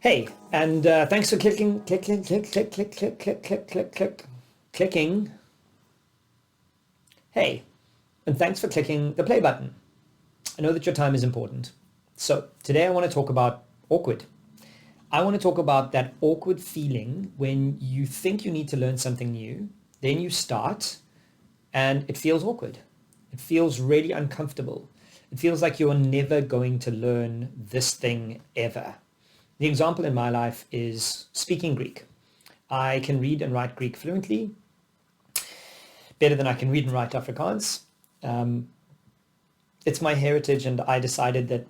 Hey, and thanks for clicking. Hey, and thanks for clicking the play button. I know that your time is important. So today I want to talk about awkward. I want to talk about that awkward feeling when you think you need to learn something new, then you start, and it feels awkward. It feels really uncomfortable. It feels like you're never going to learn this thing ever. The example in my life is speaking Greek. I can read and write Greek fluently, better than I can read and write Afrikaans. It's my heritage, and I decided that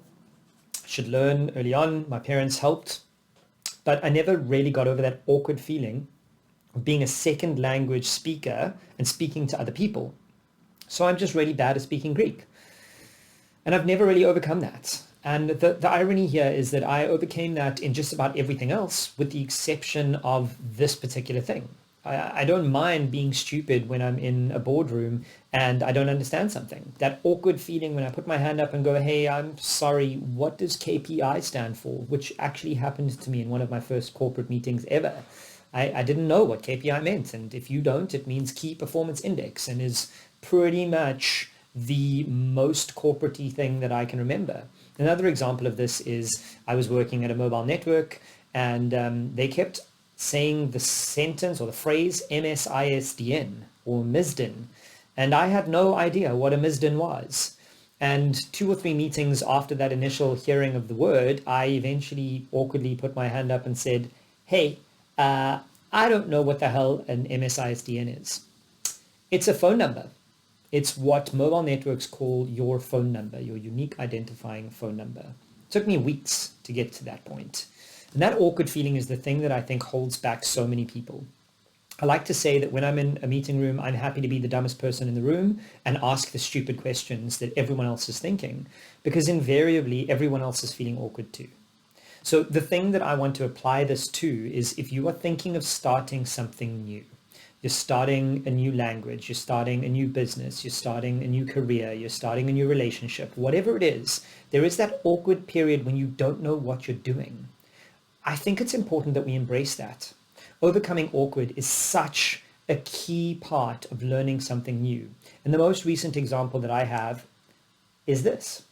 I should learn early on. My parents helped, but I never really got over that awkward feeling of being a second language speaker and speaking to other people. So I'm just really bad at speaking Greek. And I've never really overcome that. And the irony here is that I overcame that in just about everything else, with the exception of this particular thing. I don't mind being stupid when I'm in a boardroom and I don't understand something. That awkward feeling when I put my hand up and go, hey, I'm sorry, what does KPI stand for? Which actually happened to me in one of my first corporate meetings ever. I didn't know what KPI meant. And if you don't, it means Key Performance Index, and is pretty much the most corporate-y thing that I can remember. Another example of this is I was working at a mobile network, and they kept saying the sentence or the phrase MSISDN or MISDN, and I had no idea what a MISDN was. And 2 or 3 meetings after that initial hearing of the word, I eventually awkwardly put my hand up and said, hey, I don't know what the hell an MSISDN is. It's a phone number. It's what mobile networks call your phone number, your unique identifying phone number. It took me weeks to get to that point. And that awkward feeling is the thing that I think holds back so many people. I like to say that when I'm in a meeting room, I'm happy to be the dumbest person in the room and ask the stupid questions that everyone else is thinking, because invariably everyone else is feeling awkward too. So the thing that I want to apply this to is, if you are thinking of starting something new, you're starting a new language, you're starting a new business, you're starting a new career, you're starting a new relationship, whatever it is, there is that awkward period when you don't know what you're doing. I think it's important that we embrace that. Overcoming awkward is such a key part of learning something new. And the most recent example that I have is this.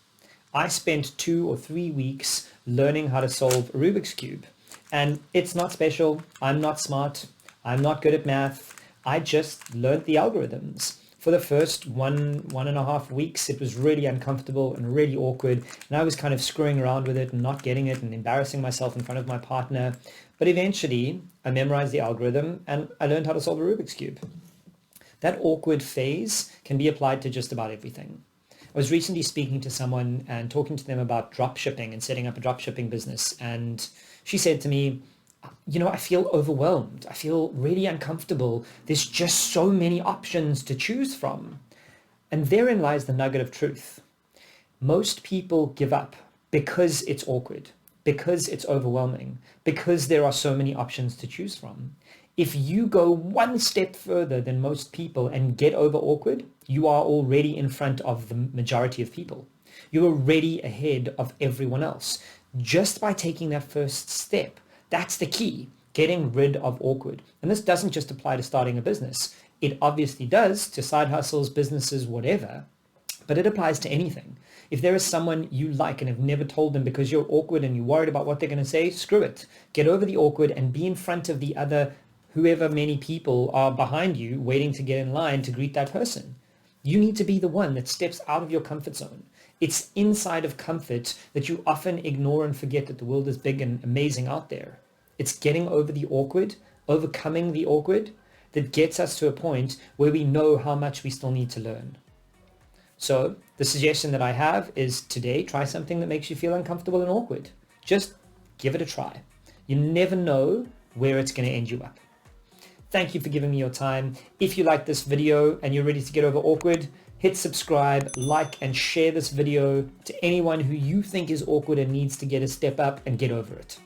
I spent 2 or 3 weeks learning how to solve a Rubik's Cube. And it's not special. I'm not smart. I'm not good at math. I just learned the algorithms. For the first one and a half weeks, it was really uncomfortable and really awkward. And I was kind of screwing around with it and not getting it and embarrassing myself in front of my partner. But eventually, I memorized the algorithm and I learned how to solve a Rubik's Cube. That awkward phase can be applied to just about everything. I was recently speaking to someone and talking to them about drop shipping and setting up a drop shipping business. And she said to me, I feel overwhelmed. I feel really uncomfortable. There's just so many options to choose from. And therein lies the nugget of truth. Most people give up because it's awkward, because it's overwhelming, because there are so many options to choose from. If you go one step further than most people and get over awkward, you are already in front of the majority of people. You're already ahead of everyone else. Just by taking that first step, that's the key, getting rid of awkward. And this doesn't just apply to starting a business. It obviously does to side hustles, businesses, whatever, but it applies to anything. If there is someone you like and have never told them because you're awkward and you're worried about what they're going to say, screw it. Get over the awkward and be in front of the other, whoever many people are behind you waiting to get in line to greet that person. You need to be the one that steps out of your comfort zone. It's inside of comfort that you often ignore and forget that the world is big and amazing out there. It's getting over the awkward, overcoming the awkward, that gets us to a point where we know how much we still need to learn. So the suggestion that I have is, today, try something that makes you feel uncomfortable and awkward. Just give it a try. You never know where it's going to end you up. Thank you for giving me your time. If you like this video and you're ready to get over awkward, hit subscribe, like, and share this video to anyone who you think is awkward and needs to get a step up and get over it.